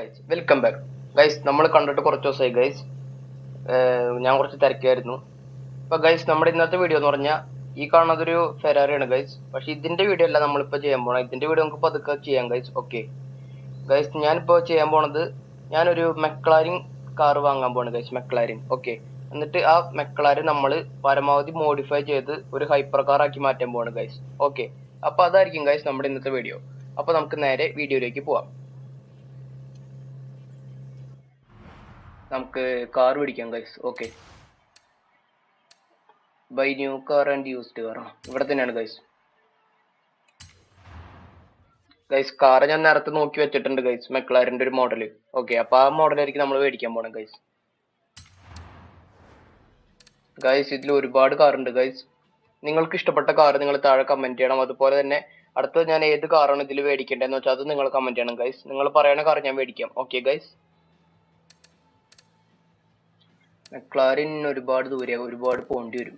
Guys welcome back guys. നമ്മൾ കണ്ടിട്ട് കുറച്ച് ദിവസമായി ഗൈസ്. ഞാൻ കുറച്ച് തിരക്കായിരുന്നു. ഇപ്പൊ ഗൈസ് നമ്മുടെ ഇന്നത്തെ വീഡിയോ എന്ന് പറഞ്ഞാൽ ഈ കാണുന്നതൊരു ഫെരാറിയാണ് ഗൈസ്. പക്ഷെ ഇതിന്റെ വീഡിയോ അല്ല നമ്മളിപ്പോ ചെയ്യാൻ പോണത്. ഇതിന്റെ വീഡിയോ നമുക്ക് പതുക്കെ ചെയ്യാം ഗൈസ്. ഓക്കെ ഗൈസ്, ഞാനിപ്പോ ചെയ്യാൻ പോണത് ഞാനൊരു മെക്ലാരിൻ കാർ വാങ്ങാൻ പോണ് ഗൈസ്. മെക്ലാരിൻ. ഓക്കെ, എന്നിട്ട് ആ മെക്ലാരിൻ നമ്മൾ പരമാവധി മോഡിഫൈ ചെയ്ത് ഒരു ഹൈപ്പർ കാർ ആക്കി മാറ്റാൻ പോവാണ് ഗൈസ്. ഓക്കെ, അപ്പൊ അതായിരിക്കും ഗൈസ് നമ്മുടെ ഇന്നത്തെ വീഡിയോ. അപ്പൊ നമുക്ക് നേരെ വീഡിയോയിലേക്ക് പോവാം. നമുക്ക് കാർ പിടിക്കാം guys. Okay, bye new car and used car ഇവിടെ തന്നെയാണ് ഗൈസ്. ഗൈസ് കാർ ഞാൻ നേരത്തെ നോക്കി വെച്ചിട്ടുണ്ട് ഗൈസ്, മെക്ലാരിന്റെ ഒരു മോഡൽ. ഓക്കെ, അപ്പൊ ആ മോഡലായിരിക്കും നമ്മൾ മേടിക്കാൻ പോണം ഗൈസ്. ഗൈസ് ഇതിൽ ഒരുപാട് കാർ ഉണ്ട് ഗൈസ്. നിങ്ങൾക്ക് ഇഷ്ടപ്പെട്ട കാർ നിങ്ങൾ താഴെ കമന്റ് ചെയ്യണം. അതുപോലെ തന്നെ അടുത്തത് ഞാൻ ഏത് കാറാണ് ഇതിൽ മേടിക്കേണ്ടതെന്ന് വെച്ചാൽ അത് നിങ്ങൾ കമന്റ് ചെയ്യണം ഗൈസ്. നിങ്ങൾ പറയുന്ന കാർ ഞാൻ മേടിക്കാം. ഓക്കെ ഗൈസ്, മെക്ലാരിൻ ഒരുപാട് ദൂരെ, ഒരുപാട് പോണ്ടി വരും.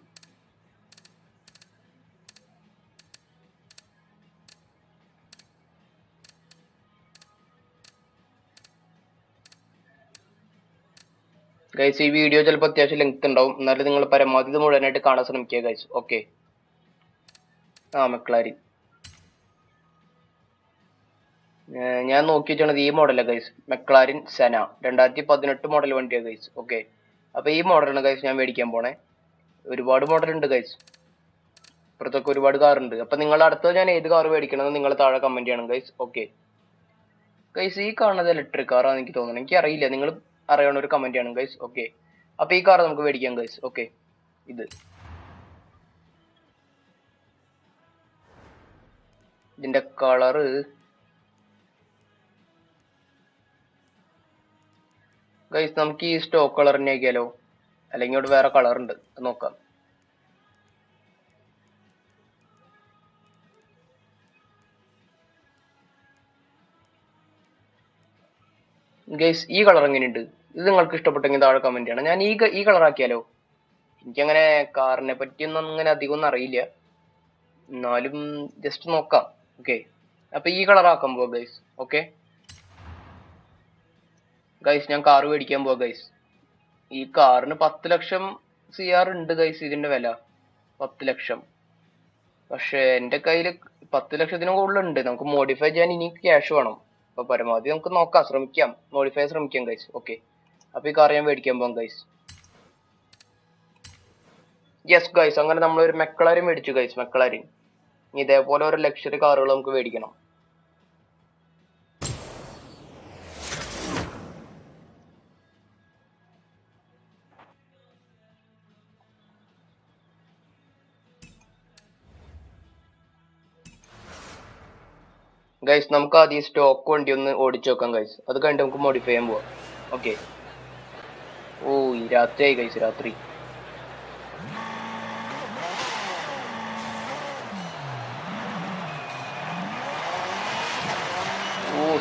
ഗൈസ് ഈ വീഡിയോ ചിലപ്പോൾ അത്യാവശ്യം ലെങ്ത് ഉണ്ടാവും, എന്നാലും നിങ്ങൾ പരമാവധി ഇത് മുഴുവനായിട്ട് കാണാൻ ശ്രമിക്കുക ഗൈസ്. ഓക്കെ, മെക്ലാരിൻ ഞാൻ നോക്കി വെച്ചാണത് ഈ മോഡലാണ് ഗൈസ്. മെക്ലാരിൻ സെന 2018 മോഡൽ വണ്ടിയാണ് ഗൈസ്. ഓക്കെ, അപ്പൊ ഈ മോഡലാണ് ഗൈസ് ഞാൻ മേടിക്കാൻ പോണേ. ഒരുപാട് മോഡൽ ഉണ്ട് ഗൈസ്, ഇപ്പുറത്തൊക്കെ ഒരുപാട് കാർ ഉണ്ട്. അപ്പൊ നിങ്ങൾ അടുത്തത് ഞാൻ ഏത് കാർ മേടിക്കണമെന്ന് നിങ്ങൾ താഴെ കമന്റ് ചെയ്യണം ഗൈസ്. ഓക്കെ ഗൈസ്, ഈ കാണുന്നത് ഇലക്ട്രിക് കാറാന്ന് എനിക്ക് തോന്നുന്നു. എനിക്ക് അറിയില്ല, നിങ്ങൾ അറിയണ ഒരു കമന്റ് ചെയ്യണം ഗൈസ്. ഓക്കെ, അപ്പൊ ഈ കാർ നമുക്ക് മേടിക്കാം ഗൈസ്. ഓക്കെ, ഇതിന്റെ കളറ് ഗൈസ് നമുക്ക് ഈ സ്റ്റോക്ക് കളർ തന്നെ ആക്കിയാലോ, അല്ലെങ്കിൽ ഇവിടെ വേറെ കളർ ഉണ്ട്, നോക്കാം. ഗൈസ് ഈ കളർ എങ്ങനെയുണ്ട്? ഇത് നിങ്ങൾക്ക് ഇഷ്ടപ്പെട്ടെങ്കിൽ താഴെ കമന്റ് ചെയ്യണം. ഞാൻ ഈ കളർ ആക്കിയാലോ? എനിക്കങ്ങനെ കാറിനെ പറ്റിയൊന്നും അങ്ങനെ അധികം ഒന്നും അറിയില്ല, എന്നാലും ജസ്റ്റ് നോക്കാം. ഓക്കെ, അപ്പൊ ഈ കളർ ആക്കാൻ പോവാ ഗൈസ്. ഓക്കെ ഗൈസ്, ഞാൻ കാർ മേടിക്കാൻ പോവാ ഗൈസ്. ഈ കാറിന് 10 ലക്ഷം CR ഉണ്ട് ഗൈസ്. ഇതിന്റെ വില 10 ലക്ഷം. പക്ഷെ എന്റെ കയ്യിൽ 10 ലക്ഷത്തിന് കൂടുതലുണ്ട്. നമുക്ക് മോഡിഫൈ ചെയ്യാൻ ഇനി ക്യാഷ് വേണം. അപ്പൊ പരമാവധി നമുക്ക് നോക്കാം, ശ്രമിക്കാം, മോഡിഫൈ ശ്രമിക്കാം ഗൈസ്. ഓക്കെ, അപ്പൊ ഈ കാർ ഞാൻ മേടിക്കാൻ പോകാം ഗൈസ്. യെസ് ഗൈസ്, അങ്ങനെ നമ്മൾ ഒരു മെക്ലാരിൻ മേടിച്ചു ഗൈസ്. മെക്ലാരിൻ ഇതേപോലെ ഒരു ലക്ഷറി കാറുകൾ നമുക്ക് മേടിക്കണം. ഗൈസ് നമുക്ക് ആദ്യം സ്റ്റോക്ക് വണ്ടി ഒന്ന് ഓടിച്ചു നോക്കാം ഗൈസ്. അത് കഴിഞ്ഞിട്ട് നമുക്ക് മോഡിഫൈ ചെയ്യാൻ പോവാം. ഓക്കെ, രാത്രിയായി ഗൈസ്, രാത്രി.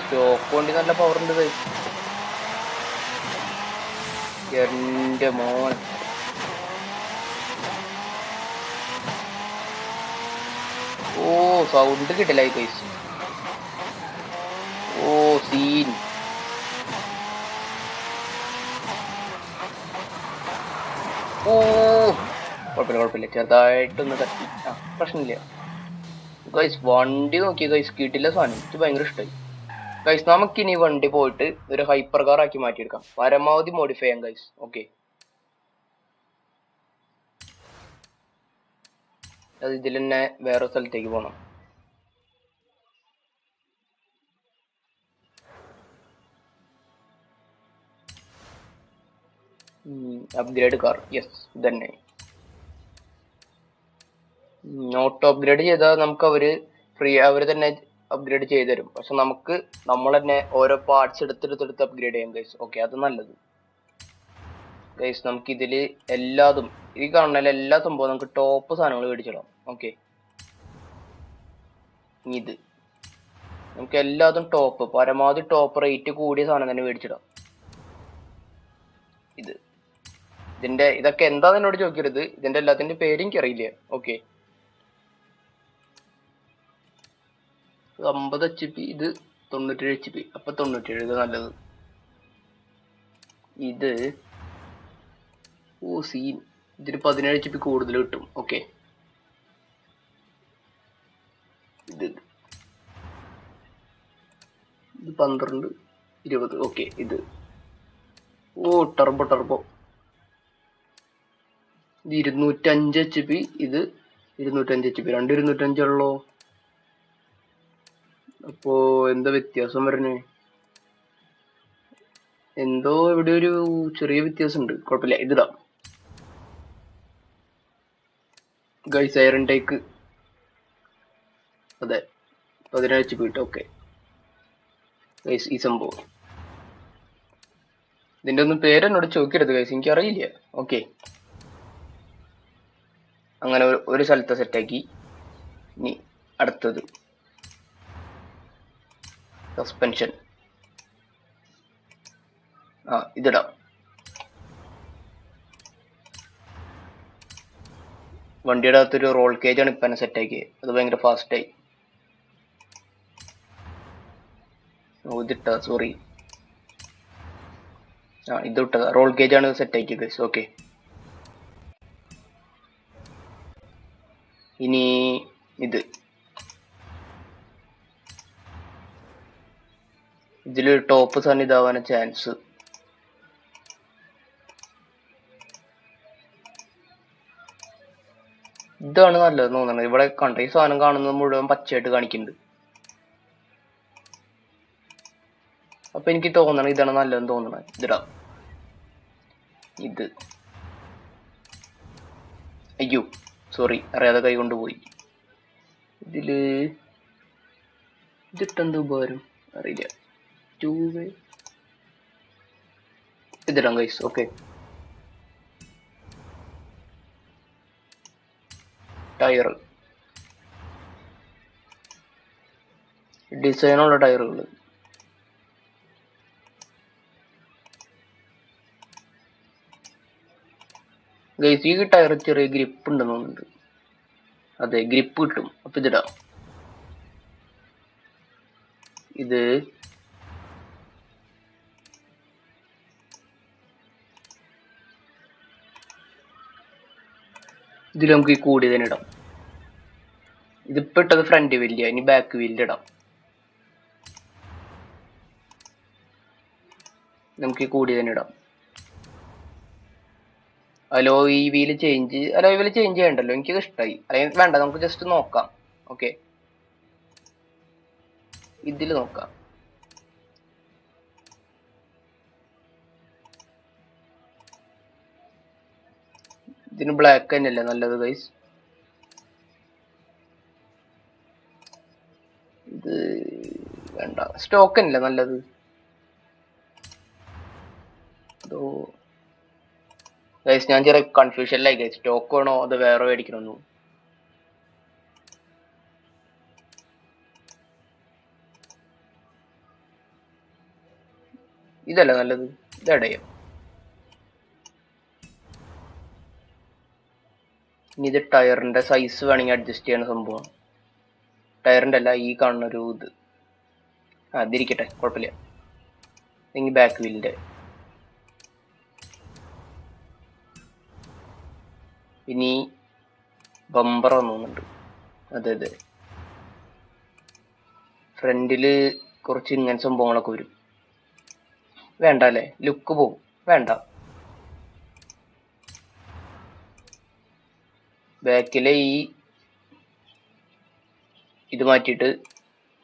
സ്റ്റോക്ക് വണ്ടി നല്ല പവർ ഉണ്ട് ഗൈസ്. എന്റെ മോൻ, സൗണ്ട് കിട്ടില്ല ഗൈസ്. സീൻ. കുഴപ്പമില്ല, ചെറുതായിട്ടൊന്ന് തട്ടി. പ്രശ്നമില്ല ഗൈസ്. വണ്ടി നോക്കി ഗൈസ്, കിട്ടില്ല സാധനം. എനിക്ക് ഭയങ്കര ഇഷ്ടമായി ഗൈസ്. നമുക്കിനി വണ്ടി പോയിട്ട് ഒരു ഹൈപ്പർ കാർ ആക്കി മാറ്റിയെടുക്കാം, പരമാവധി മോഡിഫൈ ചെയ്യാം ഗൈസ്. ഓക്കെ, അത് ഇതിൽ തന്നെ വേറെ സ്ഥലത്തേക്ക് പോകണം. അപ്ഗ്രേഡ് കാർ, യെസ് ഇതന്നെ. ഓട്ടോ അപ്ഗ്രേഡ് ചെയ്താൽ നമുക്ക് അവര് തന്നെ അപ്ഗ്രേഡ് ചെയ്ത് തരും. പക്ഷെ നമുക്ക് നമ്മൾ തന്നെ ഓരോ പാർട്സ് എടുത്തെടുത്ത് അപ്ഗ്രേഡ് ചെയ്യാം ഗൈസ്. ഓക്കെ, അത് നല്ലത് ഗൈസ്. നമുക്ക് ഇതില് എല്ലാതും, ഈ കാണുന്ന എല്ലാ സംഭവം നമുക്ക് ടോപ്പ് സാധനങ്ങൾ മേടിച്ചിടാം. ഓക്കെ, ഇത് നമുക്ക് എല്ലാതും ടോപ്പ്, പരമാവധി ടോപ്പ് റേറ്റ് കൂടിയ സാധനം തന്നെ മേടിച്ചിടാം. ഇതൊക്കെ എന്താന്ന് എന്നോട് ചോദിക്കരുത്, ഇതിന്റെ എല്ലാത്തിന്റെ പേര് എനിക്കറിയില്ല. ഓക്കെ, 50 HP, ഇത് 97 HP. അപ്പൊ 97 ഇത് നല്ലത്. ഇത് സീൻ ഇതിന് 17 GB കൂടുതൽ കിട്ടും. ഓക്കെ, ഇത് 12 20. ഓക്കെ, ഇത് ടർബോ ഇത് 205 HP, ഇത് 205 HP, 205 ഉള്ളോ. അപ്പോ എന്താ വ്യത്യാസം വരുന്നേ? എന്തോ ഇവിടെ ഒരു ചെറിയ വ്യത്യാസം ഉണ്ട്. കുഴപ്പമില്ല, ഇതിടാം ഗൈസ്. ഐറൺ ടേക്ക്, അതെ 17 HP കിട്ടും. ഓക്കെ ഗൈസ്, ഈ സംഭവം ഇതിന്റെ ഒന്നും പേരെന്നോട് ചോദിക്കരുത് ഗൈസ്, എനിക്കറിയില്ല. ഓക്കെ, അങ്ങനെ ഒരു സ്ഥലത്തെ സെറ്റാക്കി. ഇനി അടുത്തത് സസ്പെൻഷൻ. ഇതിടാം. വണ്ടിയുടെ അകത്തൊരു റോൾ കേജ് ആണ് ഇപ്പം സെറ്റാക്കിയത്. അത് ഭയങ്കര ഫാസ്റ്റായി. ഇതിട്ട സോറി, ഇത് ഇട്ടതാ. റോൾ കേജ് ആണ് സെറ്റ് ആക്കിയത്. ഓക്കെ, ഇനി ഇതില് ടോപ്പ് സാധനം ഇതാവാൻ ചാൻസ്. ഇതാണ് നല്ലതെന്ന് തോന്നുന്നത്. ഇവിടെ കണ്ട ഈ സാധനം കാണുന്നത് മുഴുവൻ പച്ചയായിട്ട് കാണിക്കുന്നുണ്ട്. അപ്പൊ എനിക്ക് തോന്നണം ഇതാണ് നല്ലതെന്ന് തോന്നണം. ഇതിടാം. ഇത് അയ്യോ സോറി, അറിയാതെ കൈ കൊണ്ടുപോയി. ഇതിട്ടെന്ത് ഉപകാരം അറിയില്ല. ഇതിടാം ഗൈസ്. ഓക്കെ, ടയർ ഡിസൈനുള്ള ടയറുകൾ. ഗൈസ്, ഈ ടയർ ചെറിയ ഗ്രിപ്പ് ഉണ്ടെന്ന് തോന്നുന്നുണ്ട്. അതെ, ഗ്രിപ്പ് കിട്ടും. അപ്പൊ ഇതിടാം. ഇത് ഇതിൽ നമുക്ക് ഈ കൂടി തന്നെ ഇടാം. ഇതിപ്പോ ഇട്ടത് ഫ്രണ്ട് വീലില്ല, ഇനി ബാക്ക് വീലിൽ ഇടാം. നമുക്ക് ഈ കൂടി തന്നെ ഇടാം. അലോയ് വീല് ചേഞ്ച് ചെയ്യണ്ടല്ലോ, എനിക്കത് ഇഷ്ടമായി. അല്ലെങ്കിൽ വേണ്ട, നമുക്ക് ജസ്റ്റ് നോക്കാം. ഓക്കെ, ഇതിൽ നോക്കാം. ഇതിന് ബ്ലാക്ക് തന്നെയല്ലേ നല്ലത് ഗൈസ്. ഇത് വേണ്ട, സ്റ്റോക്ക് തന്നെയല്ലേ നല്ലത്. ഗൈസ്, ഞാൻ ചെറിയ കൺഫ്യൂഷനിലായി ഗൈസ്. സ്റ്റോക്ക് വേണോ അത് വേറെ മേടിക്കണമെന്നു. ഇതല്ല നല്ലത്, ഇതടയോ. ഇനി ഇത് ടയറിന്റെ സൈസ് വേണമെങ്കിൽ അഡ്ജസ്റ്റ് ചെയ്യണ സംഭവമാണ്. ടയറിന്റെ അല്ല, ഈ കാണുന്ന ഒരു ഇത്. അതിരിക്കട്ടെ, കുഴപ്പമില്ല. ഇനി ബാക്ക് വീലിന്റെ. ഇനി ബമ്പർ വന്നുണ്ട്. അതെ, ഫ്രണ്ടില് കുറച്ച് ഇങ്ങനെ സംഭവങ്ങളൊക്കെ വരും. വേണ്ട അല്ലേ, ലുക്ക് പോവും. വേണ്ട, ബാക്കിലെ ഇത് മാറ്റിയിട്ട്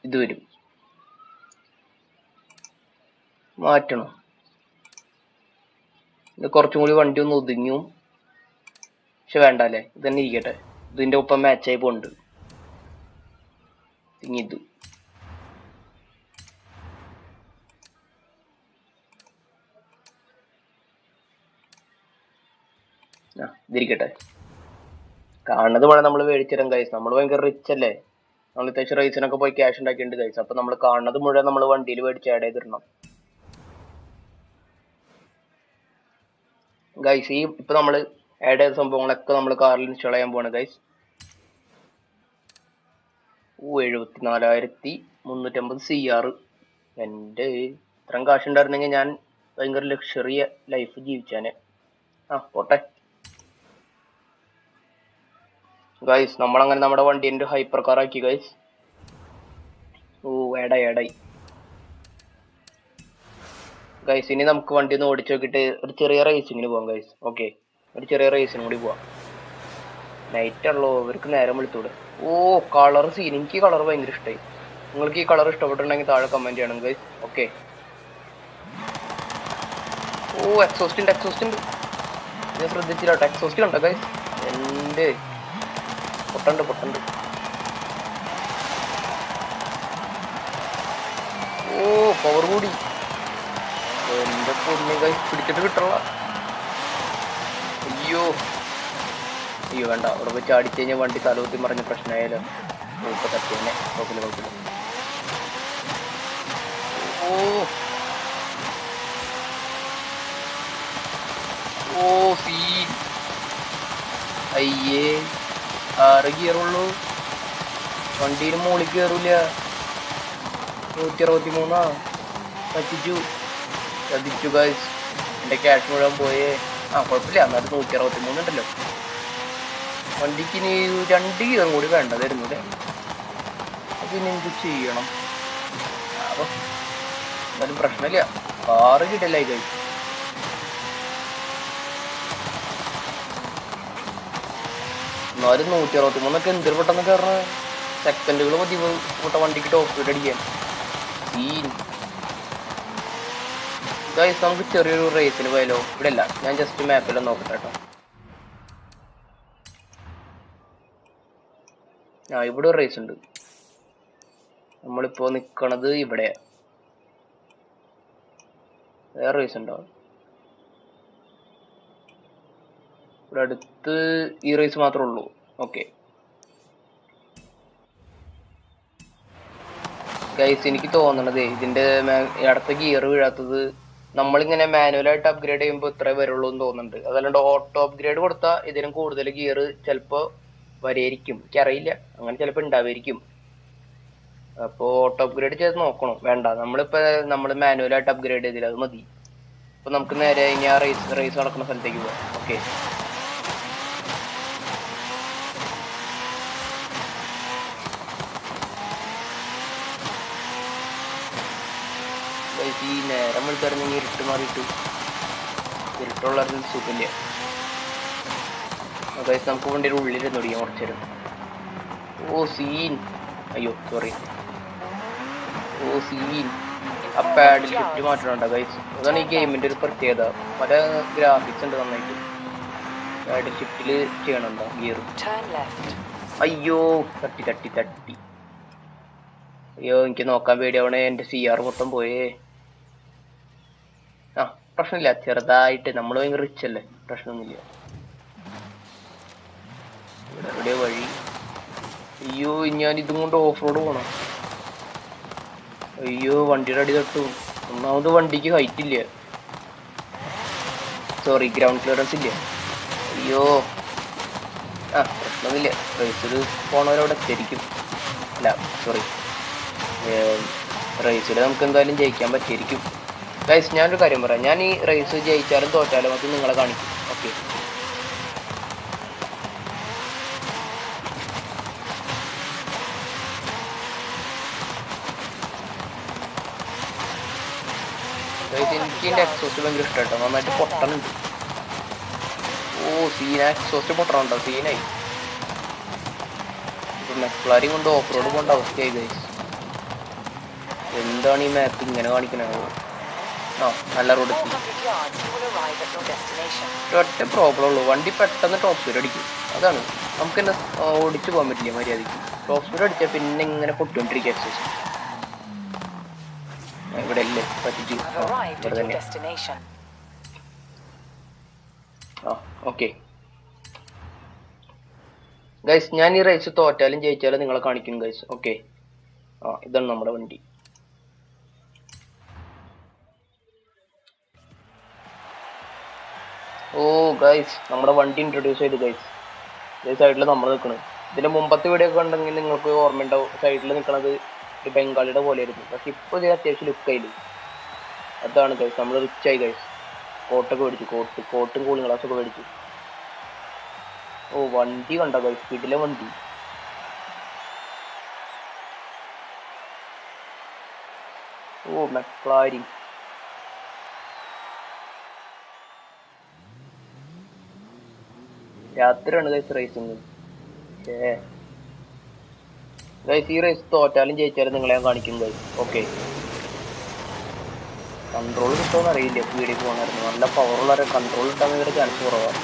ഇത് വരും. മാറ്റണം. ഇത് കുറച്ചും കൂടി വണ്ടി ഒന്ന് ഒതുങ്ങും. പക്ഷെ വേണ്ട അല്ലേ, ഇത് തന്നെ ഇരിക്കട്ടെ. ഇതിന്റെ ഒപ്പം മാച്ചായി പോണ്ട്. ഇനി ഇത് ഇതിരിക്കട്ടെ. കാണുന്നത് പോലെ നമ്മൾ മേടിച്ചിരം ഗൈസ്. നമ്മൾ ഭയങ്കര റിച്ച് അല്ലേ. നമ്മൾ അത്യാവശ്യം റേസിനൊക്കെ പോയി ക്യാഷ് ഉണ്ടാക്കിയിട്ടുണ്ട് ഗൈസ്. അപ്പൊ നമ്മൾ കാണുന്നത് മുഴുവൻ നമ്മൾ വണ്ടിയിൽ മേടിച്ച് ആഡ് ചെയ്തിടണം ഗൈസ്. ഇപ്പൊ നമ്മൾ ആഡ് ചെയ്ത സംഭവങ്ങളൊക്കെ നമ്മൾ കാറിൽ ഇൻസ്റ്റാൾ ചെയ്യാൻ പോവാണ് ഗൈസ്. 74,350 CR. എൻ്റെ ഇത്രയും കാശ് ഉണ്ടായിരുന്നെങ്കിൽ ഞാൻ ഭയങ്കര ലക്ഷറി ലൈഫ് ജീവിച്ചാനെ. പോട്ടെ ഗൈസ്. നമ്മളങ്ങനെ നമ്മുടെ വണ്ടീൻ്റെ ഹൈപ്പർ കാർ ആക്കി ഗൈസ്. ഏടായി ഗൈസ്. ഇനി നമുക്ക് വണ്ടി ഒന്ന് ഓടിച്ചു നോക്കിയിട്ട് ഒരു ചെറിയ റേസിങ്ങിന് പോവാം ഗൈസ്. ഓക്കെ, ഒരു ചെറിയ റേസിനും കൂടി പോവാം. നൈറ്റ് ഉള്ളൂ, ഇവർക്ക് നേരം വിളിത്തൂടെ. Colour scene. എനിക്ക് ഈ കളർ ഭയങ്കര ഇഷ്ടമായി. നിങ്ങൾക്ക് ഈ കളർ ഇഷ്ടപ്പെട്ടിട്ടുണ്ടെങ്കിൽ താഴെ കമന്റ് ചെയ്യണം ഗൈസ്. ഓക്കെ. എക്സോസ്റ്റ് ഉണ്ട്. ഇത് ശ്രദ്ധിച്ചില്ല. എക്സോസ്റ്റ് കണ്ടോ ഗൈസ്? എൻ്റെ പൊട്ടണ്ട്. പവർ കൂടി. എന്റെ പൊന്നു ഗൈസ്, പിടിച്ചിട്ട് കിട്ടണ. അയ്യോ വേണ്ട. അവിടെ പോയി ചാടിച്ചു കഴിഞ്ഞാൽ വണ്ടി തലകുത്തി മറിഞ്ഞ പ്രശ്നമായാലോ. തട്ടിന്നെ കുഴപ്പമില്ല. സീൻ. അയ്യേ, 6 ഗിയറുള്ളൂ. വണ്ടിയിൽ മുകളിൽ കയറൂല. 163 ചതിച്ചു ഗൈസ്. എന്റെ ക്യാഷ് മുഴുവൻ പോയേ. കുഴപ്പമില്ല. എന്നാലും 163 ഉണ്ടല്ലോ. വണ്ടിക്ക് ഇനി 2 ഗിയറും കൂടി വേണ്ടതായിരുന്നു അല്ലേ? അതിന് എന്ത് ചെയ്യണം? എന്നാലും പ്രശ്നമില്ല. 6 കിട്ടലായി ഗൈസ്. എന്നാലും 163 എന്തൊരു പെട്ടെന്ന് കയറണ. സെക്കൻഡുകൾ മതി വണ്ടിക്ക് ടോപ്പ് സ്പീഡ് അടിക്കാൻ. ഗൈസ്, നമുക്ക് ചെറിയൊരു റേസിന് പോയാലോ? ഇവിടെ അല്ല, ഞാൻ ജസ്റ്റ് മാപ്പിലും നോക്കട്ടെ കേട്ടോ. ഇവിടെ ഒരു റേസ് ഉണ്ട്. നമ്മളിപ്പോ നിക്കണത് ഇവിടെയാ. വേറെ റേസ് ഉണ്ടോ? ഇവിടെ അടുത്ത് ഈ റേസ് മാത്രമേ ഉള്ളൂ. ഓക്കെ ഗൈസ്, എനിക്ക് തോന്നണത് ഇതിന്റെ അടുത്ത ഗിയർ വീഴാത്തത് നമ്മളിങ്ങനെ മാനുവലായിട്ട് അപ്ഗ്രേഡ് ചെയ്യുമ്പോൾ ഇത്രേ വരുള്ളൂ എന്ന് തോന്നുന്നുണ്ട്. അതല്ലാണ്ട് ഓട്ടോ അപ്ഗ്രേഡ് കൊടുത്താൽ ഇതിനും കൂടുതൽ ഗിയർ ചിലപ്പോൾ വരെയായിരിക്കും. എനിക്കറിയില്ല, അങ്ങനെ ചിലപ്പോൾ ഉണ്ടാവായിരിക്കും. അപ്പോൾ ഓട്ടോ അപ്ഗ്രേഡ് ചെയ്ത് നോക്കണം. വേണ്ട, നമ്മൾ മാനുവലായിട്ട് അപ്ഗ്രേഡ് ചെയ്തില്ല, അത് മതി. അപ്പോൾ നമുക്ക് നേരെ ഇനി ആ റേസ് നടക്കുന്ന സ്ഥലത്തേക്ക് പോകാം. ഓക്കെ. ഈ നേരം വിളിച്ചിറങ്ങി ഇരുട്ട് മാറിയിട്ട് ഇരുട്ടുള്ള സുഖമില്ല. ഗൈസ്, നമുക്ക് വണ്ടിയുടെ ഉള്ളിൽ തുടങ്ങിയ കുറച്ചു നേരം. സീൻ. അയ്യോ സോറി. സീൻ. ആ പാഡിൽ ഷിഫ്റ്റ് മാറ്റണുണ്ടോ ഗൈസ്? അതാണ് ഈ ഗെയിമിന്റെ ഒരു പ്രത്യേകത. പല ഗ്രാഫിക്സ് ഉണ്ട് നന്നായിട്ട്. പാഡിൽ ഷിഫ്റ്റിൽ ചെയ്യണുണ്ടോ ഗിയർ? അയ്യോ തട്ടി. അയ്യോ, എനിക്ക് നോക്കാൻ പേടിയാവണേ. എന്റെ CR മൊത്തം പോയേ. പ്രശ്നമില്ല, ചെറുതായിട്ട്. നമ്മൾ ഭയങ്കര റിച്ച് അല്ലേ, പ്രശ്നമൊന്നുമില്ല. ഇവിടെ വഴി. അയ്യോ, ഞാൻ ഇതും കൊണ്ട് ഓഫ് റോഡ് പോണം. അയ്യോ, വണ്ടിയുടെ അടി തട്ടു. ഒന്നാമത് വണ്ടിക്ക് ഹൈറ്റ് ഇല്ല. സോറി, ഗ്രൗണ്ട് ക്ലിയറൻസ് ഇല്ല. അയ്യോ, പ്രശ്നമൊന്നുമില്ല. റേസിൽ പോണവരവിടെ എത്തിയിരിക്കും. അല്ല സോറി, റേസിൽ നമുക്ക് എന്തായാലും ജയിക്കാൻ പറ്റിയിരിക്കും. ഗൈസ്, ഞാനൊരു കാര്യം പറയാം. ഞാൻ ഈ റേസ് ജയിച്ചാലും തോറ്റാലും അത് നിങ്ങളെ കാണിക്കും. ഓക്കെ. എനിക്ക് എൻ്റെ എക്സോസ്റ്റ് ഭയങ്കര ഇഷ്ടം കേട്ടോ. നന്നായിട്ട് പൊട്ടണുണ്ട്. സീന എക്സോസ്റ്റ് പൊട്ടണുണ്ടോ? സീനായി. ഇപ്പൊ മെക്ലാരിയും കൊണ്ട് ഓഫ് റോഡ് പോകേണ്ട അവസ്ഥയായി ഗൈസ്. എന്താണ് ഈ മാപ്പ് ഇങ്ങനെ കാണിക്കണത്? നല്ല റോഡ്. ഒറ്റ പ്രോബ്ലം ഉള്ളൂ, വണ്ടി പെട്ടെന്ന് ടോപ്പ് സ്പീഡ് അടിക്കും. അതാണ്, നമുക്ക് തന്നെ ഓടിച്ചു പോകാൻ പറ്റില്ല മര്യാദയ്ക്ക്. ടോപ്പ് സ്പീഡ് അടിച്ചാൽ പിന്നെ ഇങ്ങനെ പൊട്ടുകൊണ്ടിരിക്കുക എക്സോസ്റ്റ്. ഇവിടെ അല്ലേ പറ്റിച്ച്. ഇവിടെ തന്നെ. ഓക്കെ ഗൈസ്, ഞാൻ ഈ റേസ് തോറ്റാലും ജയിച്ചാലും നിങ്ങളെ കാണിക്കും ഗൈസ്. ഓക്കെ. ഇതാണ് നമ്മുടെ വണ്ടി. ഗൈസ്, നമ്മുടെ വണ്ടി ഇൻട്രൊഡ്യൂസ് ചെയ്തു ഗൈസ്. ഈ സൈഡിൽ നമ്മൾ നിൽക്കുന്നത്. ഇതിന്റെ മുമ്പത്തെ വീഡിയോ ഒക്കെ ഉണ്ടെങ്കിൽ നിങ്ങൾക്ക് ഓർമ്മയുണ്ടാവും. സൈഡിൽ നിൽക്കുന്നത് ഒരു ബംഗാളിയുടെ പോലെ ആയിരുന്നു. പക്ഷെ ഇപ്പോൾ ഇത് അത്യാവശ്യം ലുക്കായില്ലേ. അതാണ് ഗൈസ്, നമ്മൾ റിച്ച് ആയി ഗൈസ്. കോട്ടൊക്കെ മേടിച്ചു, കോട്ടും കൂളിംഗ് ഗ്ലാസ് ഒക്കെ മേടിച്ചു. ഓ വണ്ടി കണ്ട ഗൈസ്, സ്പീഡിലെ വണ്ടി. ഓ മെക്ലാരി. രാത്രിയാണ് ഗൈസ് റേസിങ്. ഗൈസ് ഈ റേസ് തോറ്റാലും ജയിച്ചാലും നിങ്ങളെ ഞാൻ കാണിക്കും ഗൈസ്. ഓക്കെ, കൺട്രോൾ കിട്ടുമെന്ന് അറിയില്ല. സ്പീഡിൽ പോകണമായിരുന്നു. നല്ല പവറുള്ള കൺട്രോൾ കിട്ടാൻ ഇവരുടെ ചാൻസ് കുറവാണ്.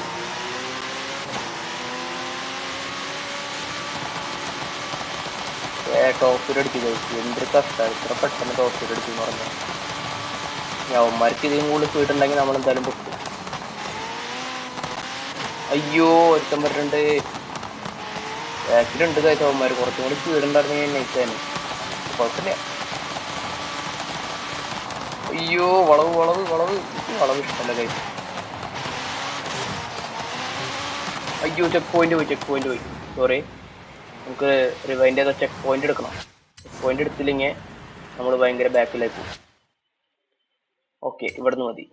ടോപ്പ് സ്പീഡ് അടിച്ചു ഗൈസ്. എന്തൊരു കഷ്ടമാണ് ഇത്ര പെട്ടെന്ന് ടോപ്പ് സ്പീഡ് അടിച്ചു എന്ന് പറഞ്ഞാൽ. അവന്മാർക്ക് ഇതിനും കൂടുതൽ സ്പീഡ് ഉണ്ടെങ്കിൽ നമ്മൾ എന്തായാലും പൊട്ടും. അയ്യോ ഒരുത്തം പറ്റുന്നുണ്ട്. ബാക്കിലുണ്ട് ഗൈസ് അവന്മാർ. കുറച്ചും കൂടി സ്പീഡ് ഉണ്ടായിരുന്നെങ്കിൽ നൈസാണ്. കുഴപ്പമില്ല. അയ്യോ വളവ് വളവ് വളവ് വളവ് ഇഷ്ടമല്ല ഗൈസ്. അയ്യോ ചെക്ക് പോയിന്റ് പോയി. സോറി, നമുക്ക് റിവൈൻഡ് ചെയ്ത ചെക്ക് പോയിന്റ് എടുക്കണം. ചെക്ക് പോയിന്റ് എടുത്തില്ലെങ്കിൽ നമ്മൾ ഭയങ്കര ബാക്കിലേക്ക് പോകും. ഓക്കെ, ഇവിടുന്ന് മതി.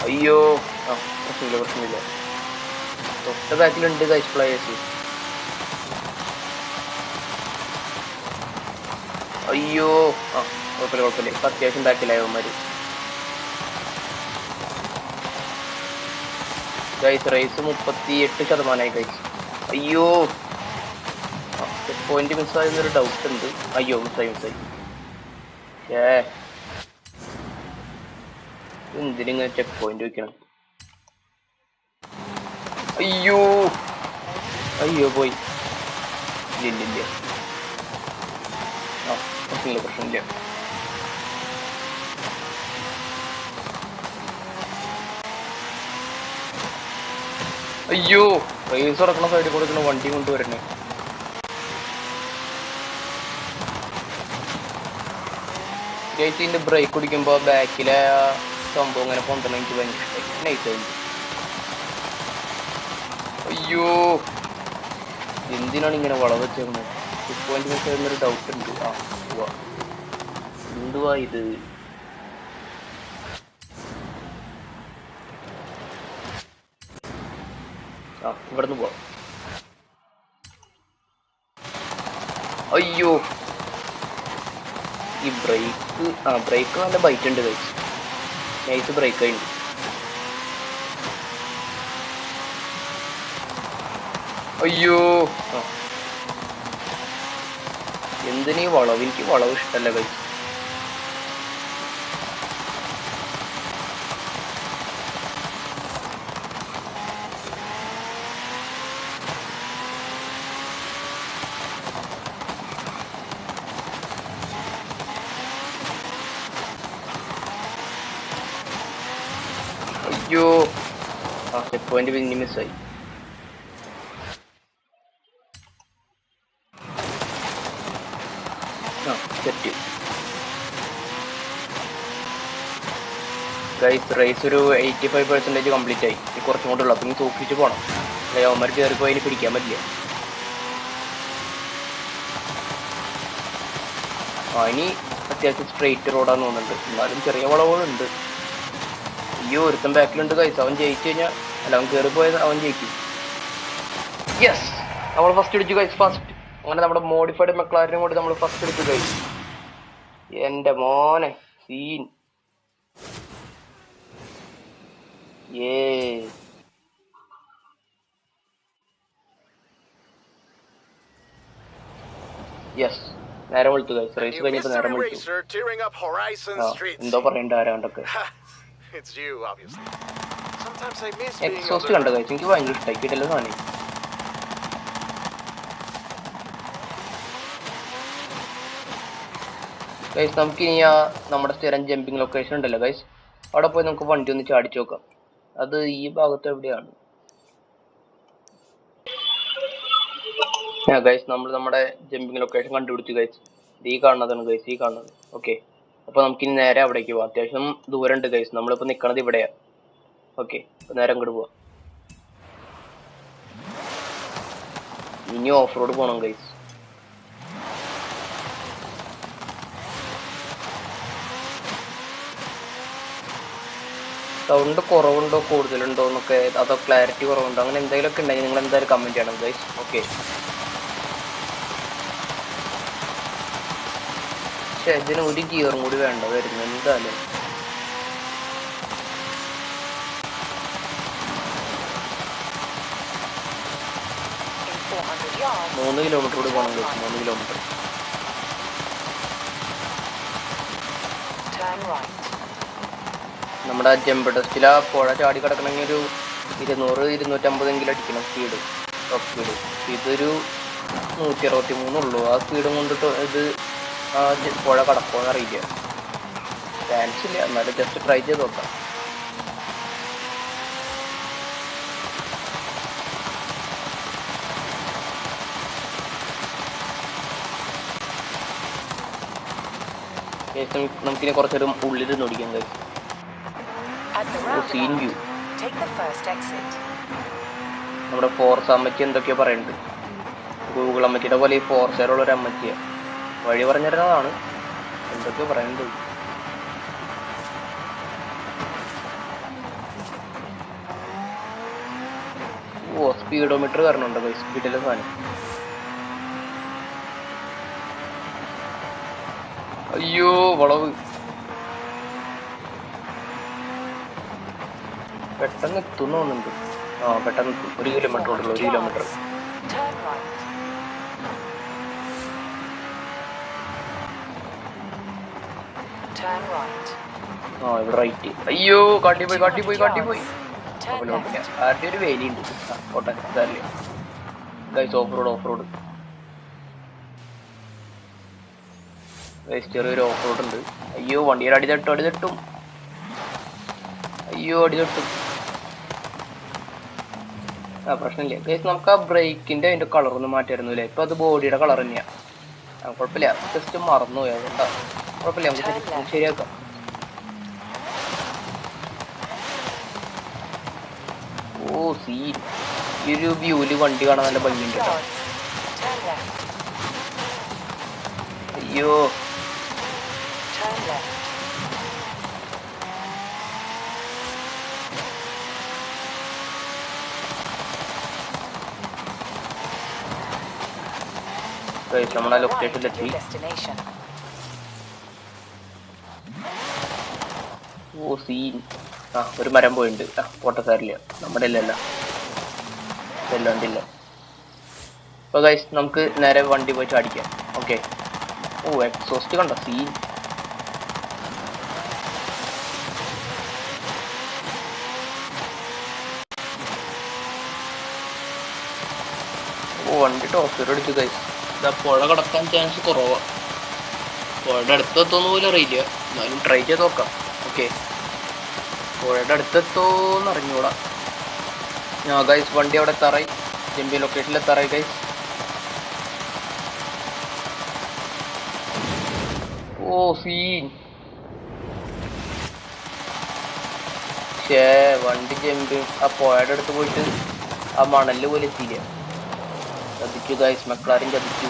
അയ്യോ ആ പ്രശ്നമില്ല. തൊട്ട ബാക്കിലുണ്ട് ഗൈസ് പ്ലേയേഴ്സ്. അയ്യോ ആ കുഴപ്പമില്ല. ഇപ്പം അത്യാവശ്യം ബാക്കിലായി അവന്മാര്. Guys race 38% guys. അയ്യോ ചെക്ക് പോയിന്റ് മിസ്സായെന്നൊരു ഡൗട്ട് ഉണ്ട്. അയ്യോ മിസ്സായി. എന്തിനിങ്ങനെ ചെക്ക് പോയിന്റ് വെക്കണം. അയ്യോ പോയി. ഇല്ല ആ പ്രശ്നമില്ല. അയ്യോ റേസ് നടക്കുന്ന സൈഡിൽ കൊടുക്കുന്ന വണ്ടി കൊണ്ടുവരണേ. ഗൈസിന്റെ ബ്രേക്ക് കുടിക്കുമ്പോ ബാക്കിലെ സംഭവം ഇങ്ങനെ കൊണ്ടുവരണം. എനിക്ക് ഭയങ്കര ഇഷ്ടമായി. നൈസായി. അയ്യോ എന്തിനാണ് ഇങ്ങനെ വളവ് വെച്ചേക്കുന്നത്? ചെക്ക് പോയിന്റ് വെച്ചൊരു ഡൗട്ട് ഉണ്ട്. ആ എന്തുവാ ഇത്? ആ ഇവിടുന്ന് പോവാം. അയ്യോ ഈ ബ്രേക്ക് നല്ല ബൈറ്റ് ഉണ്ട് കഴിച്ച്. നൈസ് ബ്രേക്ക് ആയിട്ട്. അയ്യോ എന്തിനീ വളവ്? എനിക്ക് വളവ് ഇഷ്ടമല്ല കഴിച്ച്. അയ്യോ ആ ചെക്ക് പോയിന്റ് പിന്നെ മിസ്സായി. സെറ്റ് ഗൈസ് റേസ് ഒരു 85% കംപ്ലീറ്റ് ആയി. കുറച്ചും കൂടെ ഉള്ളു. അപ്പം ഇനി സൂക്ഷിച്ച് പോകണം. അല്ലെ അവന്മാർ കയറിപ്പോയി അതിന് പിടിക്കാൻ പറ്റില്ല. ഇനി അത്യാവശ്യം സ്ട്രെയിറ്റ് റോഡാന്ന് തോന്നുന്നുണ്ട്. എന്നാലും ചെറിയ വളവുകളുണ്ട്. അയ്യോ ഒരുത്തൻ ബാക്കിലുണ്ട് ഗൈസ്. അവൻ ജയിച്ചു കഴിഞ്ഞാൽ അല്ല അവൻ കയറിപ്പോയത് അവൻ ജയിക്കും. യെസ് നമ്മൾ ഫസ്റ്റ് അടിച്ചു ഗൈസ്. ഫസ്റ്റ് അങ്ങനെ നമ്മുടെ മോഡിഫൈഡ് മെക്ലാരനും കൂടി നമ്മൾ ഫസ്റ്റ് അടിച്ചു ഗൈസ്. എന്റെ മോനെ സീൻ. യെസ് നേരം വിളിച്ചു ഗൈസ്. റേസ് കഴിഞ്ഞപ്പോ നേരം വിളിച്ചു. എന്തോ പറയണ്ട ആരാണ്ടൊക്കെ. എക്സോസ്റ്റ് കണ്ട ഗൈസ്. എനിക്ക് ഭയങ്കര ഇഷ്ടമായി. കിട്ടല്ലോ സാധനം. ഗൈസ് നമുക്ക് ഇനി നമ്മുടെ സ്ഥിരം ജമ്പിങ് ലൊക്കേഷൻ ഉണ്ടല്ലോ ഗൈസ്, അവിടെ പോയി നമുക്ക് വണ്ടി ഒന്ന് ചാടിച്ചു നോക്കാം. അത് ഈ ഭാഗത്ത് എവിടെയാണ്? ഗൈസ് നമ്മൾ നമ്മുടെ ജമ്പിങ് ലൊക്കേഷൻ കണ്ടുപിടിച്ചു ഗൈസ്. ഈ കാണുന്നതാണ് ഗൈസ്, ഈ കാണുന്നത്. ഓക്കെ, അപ്പൊ നമുക്കിനി നേരെ അവിടേക്ക് പോവാം. അത്യാവശ്യം ദൂരം ഉണ്ട് ഗൈസ്. നമ്മളിപ്പോ നിക്കണത് ഇവിടെയാ. ഓക്കെ, അപ്പൊ നേരെ അങ്ങോട്ട് പോവാം. ഇനി ഓഫ് റോഡ് പോകണം ഗൈസ്. സൗണ്ട് കുറവുണ്ടോ കൂടുതലുണ്ടോ എന്നൊക്കെ, അതോ ക്ലാരിറ്റി കുറവുണ്ടോ, അങ്ങനെ എന്തെങ്കിലുമൊക്കെ ഉണ്ടെങ്കിൽ നിങ്ങൾ എന്തായാലും കമൻറ്റ് ചെയ്യണം ഗൈസ്. ഓക്കെ. പക്ഷെ ഇതിന് ഒരു ഗിയറും കൂടി വേണ്ട വരുന്നു എന്തായാലും. മൂന്ന് കിലോമീറ്റർ കൂടി പോകണം ഗൈസ്, 3 കിലോമീറ്റർ. നമ്മുടെ ജമ്പ് ടെസ്റ്റിൽ ആ പുഴ ചാടി കിടക്കണമെങ്കിൽ ഒരു 200-250 അടിക്കണം സ്പീഡ്, ടോപ്പ് സ്പീഡ്. ഇതൊരു 163 ഉള്ളൂ. ആ സ്പീഡും കൊണ്ടിട്ട് ഇത് ആ പുഴ കടക്കുമെന്ന് അറിയില്ല. ചാൻസ് ഇല്ല, എന്നാലും ജസ്റ്റ് ട്രൈ ചെയ്ത് നോക്കാം. നമുക്കിനി കുറച്ചൊരു ഉള്ളിൽ നോടിക്കാം ഗൈസ്. Scene view. നമ്മുടെ ഫോർസ് അമ്മച്ചി എന്തൊക്കെയോ പറയുന്നുണ്ട്. ഗൂഗിൾ അമ്മച്ചിയുടെ പോലെ ഈ ഫോർസയിലുള്ള ഒരു അമ്മച്ചിയാണ് വഴി പറഞ്ഞിരുന്നതാണ്, എന്തൊക്കെയോ പറയുന്നുണ്ട്. ഓ സ്പീഡോമീറ്റർ കാരണമുണ്ട് ഗൈസ്, സ്പീഡിലെ സാധനം. അയ്യോ വളവ് പെട്ടെന്ന് എത്തുന്നു തോന്നുന്നുണ്ട്. ആ പെട്ടെന്ന് 1 കിലോമീറ്റർ ഉണ്ടല്ലോ, 1 കിലോമീറ്റർ. ആ ഇവിടെ റൈറ്റ്. അയ്യോ കാട്ടിപ്പോയി. ആരുടെ ഒരു വേലിയുണ്ട്. കോട്ടെ ഇതല്ലേ ഗൈസ്, ഓഫ് റോഡ് ഗൈസ്, ചെറിയൊരു ഓഫ് റോഡ് ഉണ്ട്. അയ്യോ വണ്ടിയുടെ അടി തട്ടും. അയ്യോ അടി തട്ടും. ആ പ്രശ്നമില്ല ഗൈസ്, നമുക്ക് ആ ബ്രേക്കിന്റെ അതിന്റെ കളർ ഒന്നും മാറ്റായിരുന്നു അല്ലേ. ഇപ്പൊ അത് ബോഡിയുടെ കളർ തന്നെയാണ്. കുഴപ്പമില്ല, ജസ്റ്റ് മറന്നുപോയി, അതുകൊണ്ടാ. കുഴപ്പമില്ല, നമുക്ക് ശരിയാക്കാം. ഓ സീൻ. ഈ ഒരു വ്യൂല് വണ്ടി കാണാൻ നല്ല ഭംഗിയുണ്ട് കേട്ടോ. അയ്യോ നമ്മളെ ലൊക്കേഷനിലെത്തി. ഓ സീൻ. ആ ഒരു മരം പോയിട്ടുണ്ട്. ആ പോട്ടക്കാരില്ല, നമ്മുടെ ഇല്ലല്ല, ഇല്ല. അപ്പൊ ഗൈസ് നമുക്ക് നേരെ വണ്ടി പോയി ചാടിക്കാം. ഓക്കെ. ഓ എക്സോസ്റ്റ് കണ്ടോ, സീൻ. ഓ വണ്ടി ടോപ്പ് അടിച്ചു ഗൈസ്. ഇതാ പുഴ കടക്കാൻ ചാൻസ് കുറവാണ്. പുഴയുടെ അടുത്തെത്തോന്ന് പോലും അറിയില്ല, എന്നാലും ട്രൈ ചെയ്ത് നോക്കാം. ഓക്കെ. പുഴയുടെ അടുത്തെത്തോന്ന് അറിഞ്ഞൂടാ. ആ ഗൈസ് വണ്ടി അവിടെ എത്താറായി, ജമ്പി ലൊക്കേഷനിൽ എത്താറായി ഗൈസ്. ഓ സീൻ. വണ്ടി ജമ്പ് ആ പുഴയുടെ അടുത്ത് പോയിട്ട് ആ മണല് പോലെ എത്തിയില്ല. ചതിച്ചു ഗൈസ്, മക്ലാരും ചതിച്ചു.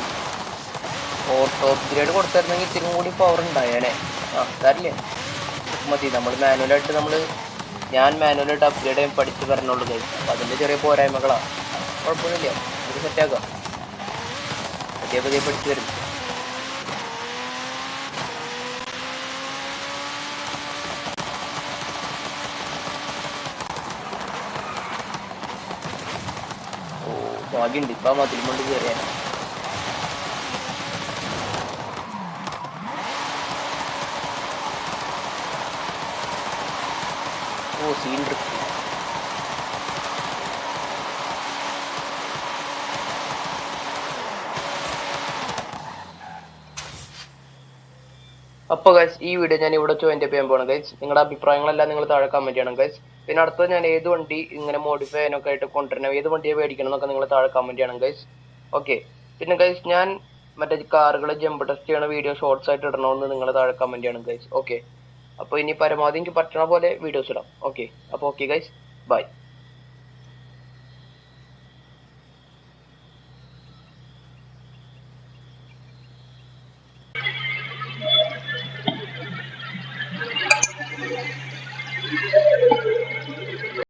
ടോപ്പ് ഗ്രേഡ് കൊടുത്തായിരുന്നെങ്കിൽ ഇത്തിരി കൂടി പവർ ഉണ്ടായേനെ. ആ തരില്ലേ മതി. ഞാൻ മാനുവലായിട്ട് അപ്ഗ്രേഡ് ചെയ്യാൻ പഠിച്ച് പറഞ്ഞുള്ളൂ ഗൈസ്. അപ്പം അതിൻ്റെ ചെറിയ പോരായ്മകളാണ്. കുഴപ്പമൊന്നുമില്ല, ഇത് സെറ്റാക്കാം. പതിയെ പഠിച്ചു വരും. ഭാഗ്യമുണ്ട് ഇപ്പം മതിലും കൊണ്ട് കയറിയാൽ. ഓ സീൻ ട്രിപ്പ്. അപ്പോൾ ഗൈസ് ഈ വീഡിയോ ഞാൻ ഇവിടെ ജോയിൻ ചെയ്യാൻ പോകണം ഗൈസ്. നിങ്ങളുടെ അഭിപ്രായങ്ങളെല്ലാം നിങ്ങൾ താഴെ കമന്റ് ചെയ്യണം ഗൈസ്. പിന്നെ അടുത്തത് ഞാൻ ഏത് വണ്ടി ഇങ്ങനെ മോഡിഫൈ ചെയ്യാനൊക്കെ ആയിട്ട് കൊണ്ടുവരണം, ഏത് വണ്ടിയെ മേടിക്കണം എന്നൊക്കെ നിങ്ങൾ താഴെ കമന്റ് ചെയ്യണം ഗൈസ്. ഓക്കെ. പിന്നെ ഗൈസ് ഞാൻ മറ്റേ കാറുകൾ ജമ്പ് ടെസ്റ്റ് ചെയ്യണ വീഡിയോ ഷോർട്സ് ആയിട്ട് ഇടണമെന്ന് നിങ്ങൾ താഴെ കമന്റ് ചെയ്യണം ഗൈസ്. ഓക്കെ. അപ്പോൾ ഇനി പരമാവധി എനിക്ക് പറ്റണ പോലെ വീഡിയോസ് ഇടാം. ഓക്കെ. അപ്പോൾ ഓക്കെ ഗൈസ്, ബൈ.